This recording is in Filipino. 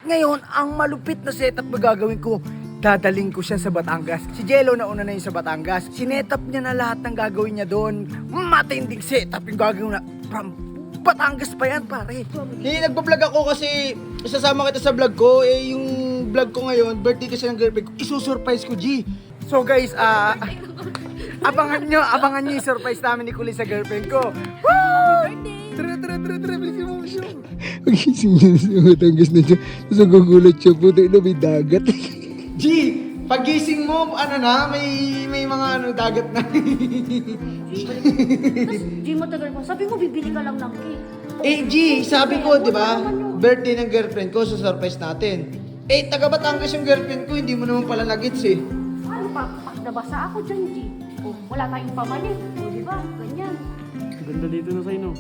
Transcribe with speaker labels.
Speaker 1: ngayon, ang malupit na setup na gagawin ko, dadaling ko siya sa Batangas. Si Jello nauna na yun sa Batangas. Sinetap niya na lahat ng gagawin niya doon. Matinding setup yung gagawin na from Batangas pa yan, pare.
Speaker 2: Nagpa-vlog ako kasi isasama kita sa vlog ko. Yung vlog ko ngayon, birthday kasi ng girlfriend ko. Isusurprise ko, G.
Speaker 1: So guys, abangan nyo yung surprise namin ni Kulay sa girlfriend ko. Woo! Tara, bilisin mo siya.
Speaker 3: Pagising niya sa Batangas na siya. Tapos nagugulat siya, puti na may dagat.
Speaker 2: G, pagising mo, may mga dagat na.
Speaker 4: G, matagal pa. Sabi mo, bibili ka lang ng cake.
Speaker 2: G, sabi ko, di ba, birthday ng girlfriend ko, surprise natin. Taga Batangas yung girlfriend ko, hindi mo naman pala nagits eh.
Speaker 4: Ano pa? Nabasa ako dyan, G. O, wala tayong pamalit. O, di ba? Ganyan.
Speaker 5: Ganda dito na sa'yo, no?